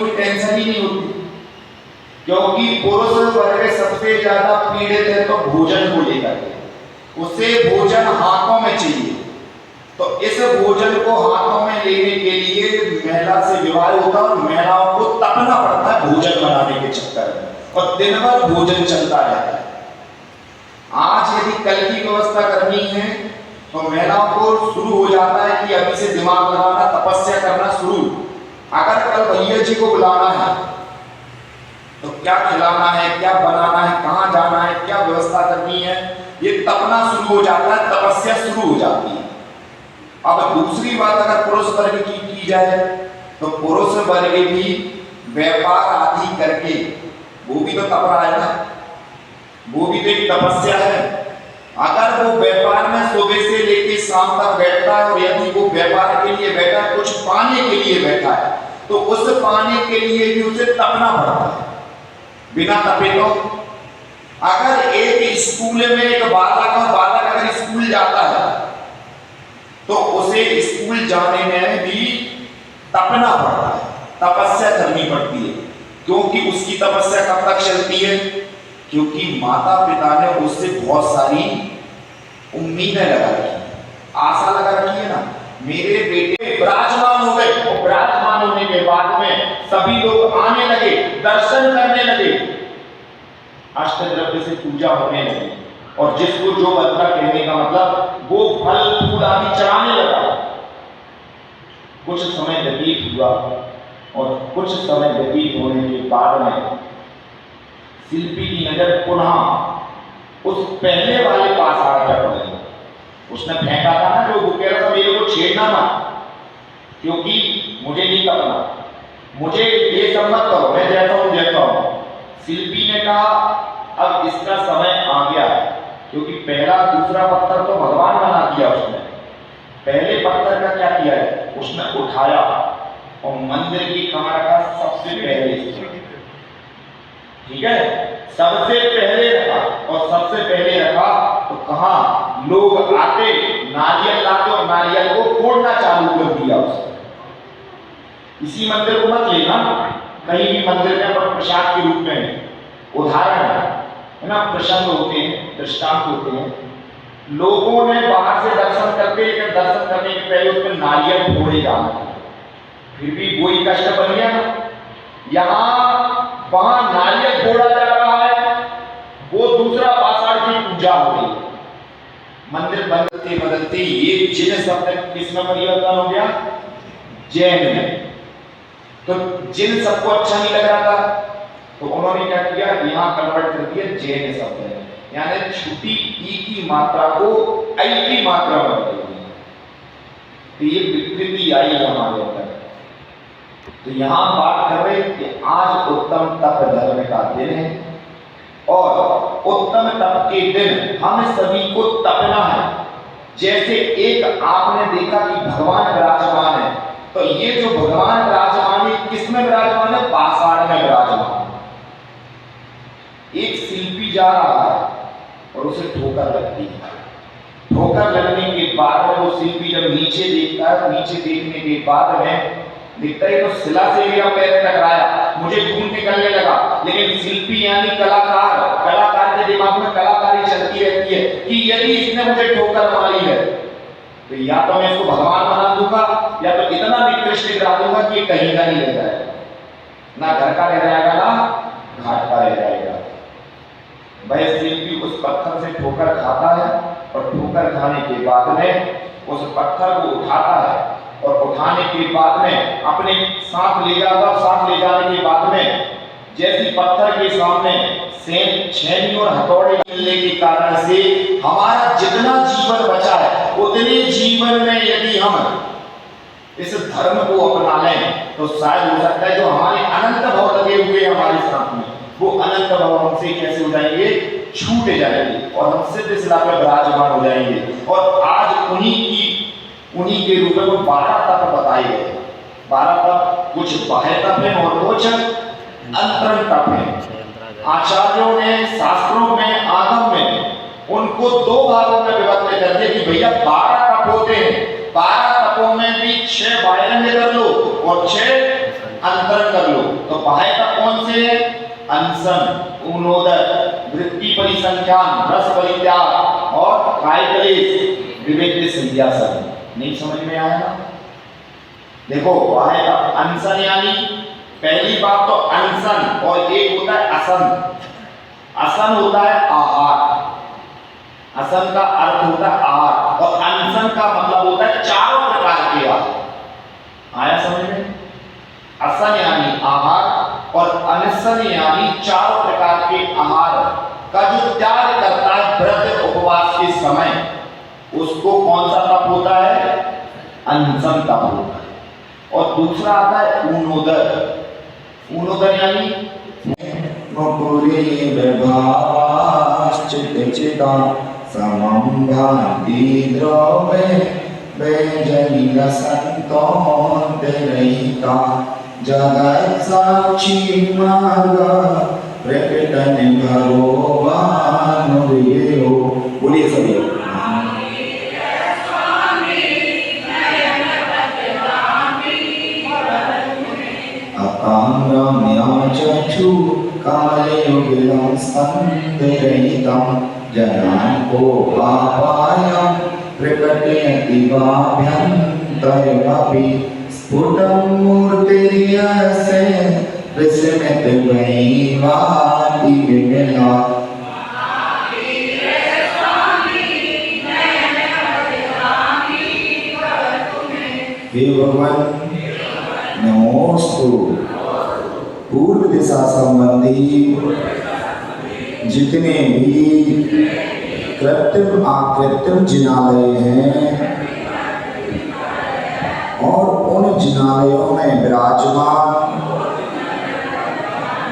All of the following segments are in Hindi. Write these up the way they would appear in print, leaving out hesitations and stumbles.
कोई टेंशन ही नहीं होती, क्योंकि पुरुष वर्ग सबसे ज्यादा पीड़ित है तो भोजन को लेकर, उसे भोजन हाथों में चाहिए। तो इस भोजन को हाथों में लेने के लिए महिला से विवाह होता है और महिलाओं को तपना पड़ता है भोजन बनाने के चक्कर में, और दिन भर भोजन चलता रहता है। आज यदि कल की व्यवस्था करनी है तो महिलाओं को शुरू हो जाता है कि अभी से दिमाग लगाना, तपस्या करना शुरू। अगर कल भैया जी को बुलाना है तो क्या खिलाना है, क्या बनाना है, कहाँ जाना है, क्या व्यवस्था करनी है, ये तपना शुरू हो जाता है, तपस्या शुरू हो जाती है। अब दूसरी बात अगर पुरुष वर्ग की जाए तो पुरुष वर्ग भी व्यापार आदि करके वो भी तो तप रहा है ना, वो भी तो एक तपस्या है। अगर वो व्यापार में सुबह से लेकर शाम तक बैठता है और यदि वो व्यापार के लिए बैठा है, कुछ पाने के लिए बैठा है, तो उस पाने के लिए भी उसे तपना पड़ता है। बिना तपे तो अगर एक स्कूल में एक बालक अगर स्कूल जाता है तो उसे स्कूल जाने में भी तपना पड़ता है, तपस्या करनी पड़ती है। क्योंकि उसकी तपस्या कब तक चलती है? क्योंकि माता पिता ने उससे बहुत सारी उम्मीदें लगा रखी है, आशा लगा रखी है ना। मेरे बेटे विराजमान हो गए, और विराजमान होने के बाद में सभी लोग आने लगे, दर्शन करने लगे, अष्टद्रव्य से पूजा होने लगी, और जिसको जो बदला कहने का मतलब वो फल फूल आदि चढ़ाने लगा। कुछ समय व्यतीत हुआ और कुछ समय व्यतीत होने के बाद में शिल्पी की नजर पुनः उस पहले वाले पाषाण पर पड़ी। उसने फेंका था ना, जो वो कह रहा था मेरे को छेड़ना मत, क्योंकि मुझे नहीं करना, मुझे ये सब मत करो, मैं जैसा हूं जैसा हूं। शिल्पी ने कहा अब इसका समय आ गया, क्योंकि पहला दूसरा पत्थर तो भगवान बना दिया उसने। पहले पत्थर का क्या किया है, उसने उठाया और मंदिर की कमर का सबसे पहले, ठीक है, सबसे पहले रखा, और सबसे पहले रखा तो कहा लोग आते नारियल लाते और नारियल को फोड़ना चालू कर दिया उसने। इसी मंदिर को मत लेना, कहीं भी मंदिर में प्रसाद के रूप में उदाहरण है ना, प्रसंग होते हैं, दृष्टांत होते हैं। लोगों ने बाहर से दर्शन करते, लेकिन दर्शन करने के पहले उसमें नारियल फोड़े जाना, फिर भी वही कष्ट बन गया ना। यहाँ वहां नारियल फोड़ा जा रहा है, वो दूसरा पाषाण की पूजा हो रही। मंदिर बदलते बदलते ये जिन शब्द किसमें परिवर्तन हो गया, जैन में। तो जिन सबको अच्छा नहीं लग रहा था तो उन्होंने क्या किया, यहाँ कन्वर्ट कर दिया जैन शब्द है, यानी छोटी ई की मात्रा को आई की मात्रा बदल दी। तो ये विकृति आई हमारे अंदर। तो यहाँ बात कर रहे हैं कि आज उत्तम तप धर्म का दिन है, और उत्तम तप के दिन हम सभी को तपना है। जैसे एक आपने देखा कि भगवान विराजमान है, तो ये जो भगवान विराजमान है किसमें विराजमान है, पाषाण में विराजमान। एक शिल्पी जा रहा है और उसे ठोकर लगती है, ठोकर लगने के बाद में वो शिल्पी जब नीचे देखता है, नीचे देखने के बाद में दिखता है तो शिला से मेरा पैर टकराया, मुझे खून निकलने लगा। लेकिन शिल्पी यानी कलाकार के दिमाग में कलाकारी चलती रहती है कि यदि इसने मुझे ठोकर मारी है तो या तो मैं इसको भगवान बना दूंगा, या तो इतना निकृष्ट गिरा दूंगा कि कहीं का नहीं रह जाएगा, ना घर का रह जाएगा ना घाट का रह जाएगा। वह शिल्पी उस पत्थर से ठोकर खाता है, और ठोकर खाने के बाद में उस पत्थर को उठाता है, और उठाने के बाद में अपने साथ ले जाता, साथ ले जाने के बाद में जैसी पत्थर के सामने छेनी और हथौड़े मिलने के कारण से हमारा जितना जीवन बचा है, उतने जीवन में यदि हम इस धर्म को अपना लें तो शायद हो सकता है जो हमारे अनंत भव लगे हुए हमारे साथ में, वो अनंत भव हमसे कैसे हो जाएंगे, छूट जाएंगे, और हम सिद्ध शिला पर विराजमान हो जाएंगे। और आज उन्हीं के रूप में 12 तप बताए गए। 12 तप, कुछ बाह्य तप है और कुछ अंतरंग तप है। आचार्यों ने शास्त्रों में, आगम में उनको 2 भागों में विभक्त कर दिया कि भैया 12 तप होते हैं, 12 तपों में भी 6 बाह्य कर लो और 6 अंतरण कर लो। तो बाह्य का कौन से है? अनशन, ऊनोदर, वृत्ति परिसंख्यान, रस परित्याग और काय क्लेश, विवेक संध्यासन। नहीं समझ में आया ना? देखो बाह्य का अनशन यानी पहली बात तो अनशन, और एक होता है असन। असन होता है आहार, असन का अर्थ होता है आहार, और अनशन का मतलब होता है चारों प्रकार के आहार। आया समझ में? असन यानी आहार और अनशन यानी चारों प्रकार के आहार का जो त्याग करता है व्रत उपवास के समय, उसको कौन सा तप होता है? अनशन तप होता है। और दूसरा आता है ऊनोदर। ऊनोदर यानी मुकुरे विभावाश्चित्ता समं भान्ति द्रवे वैजनिक संतोषरहिता जगत् साक्षी मार्ग प्रकटन भगवानुर्यो। बोलिए सभी। चक्षु कामलेयुगिलं स्कन्धरहितं जनाको पापायं प्रकटयति वाभ्यन्तरमपि स्फुटं मूर्तिर्यस्य विस्मृतमयीवाति विमला। हे भगवान नमोस्तु। पूर्व दिशा संबंधी जितने भी कृत्रिम आकृत्रिम जिनालय हैं और उन जिनालयों में विराजमान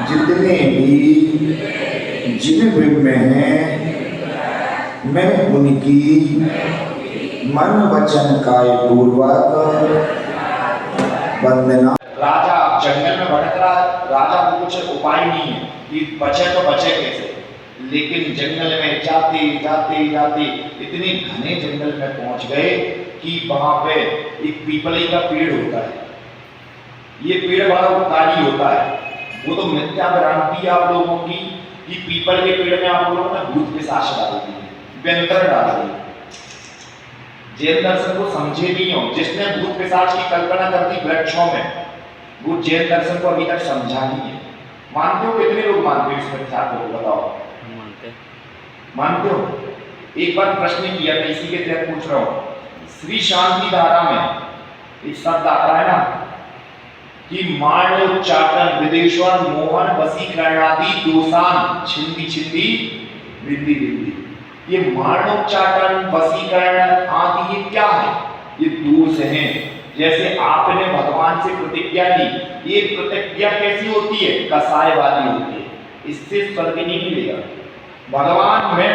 जितने भी जिन बिंब हैं, मैं उनकी मन वचन काय पूर्वक वंदना। राजा जंगल में भटक रहा है, राजा को कुछ उपाय नहीं है कि बचे तो बचे कैसे, लेकिन जंगल में जाते जाते जाते इतने घने जंगल में पहुंच गए कि वहां पे एक पीपली का पेड़ होता है। ये पेड़ बड़ा उपकारी होता है। वो तो मिथ्या भ्रांति आप लोगों की कि पीपल के पेड़ में आप लोगों ने भूत पिशाच डाल दिए, व्यंतर डाल दिए। जैन दर्शन को समझे नहीं हो, जिसने भूत पिशाच की कल्पना कर दी वृक्षों में, वो जैन दर्शन को अभी तक समझा नहीं है। मानते हो? कितने लोग मानते हो इसमें? ख्याल को बताओ। मानते हो? एक बार प्रश्न किया था, इसी के तहत पूछ रहा हूं। श्री शांति धारा में एक शब्द आता है ना कि मारणोच्चाटन विदेश्वर मोहन वशीकरणादि दोषान छिंदी छिंदी विद्धि विद्धि। ये मारणोच्चाटन वशीकरण आदि ये क्या है? ये दोष हैं। जैसे आपने भगवान से प्रतिज्ञा ली, ये प्रतिज्ञा कैसी होती है? कसाय वाली होती है। इससे स्वर्ग नहीं मिलेगा। भगवान मैं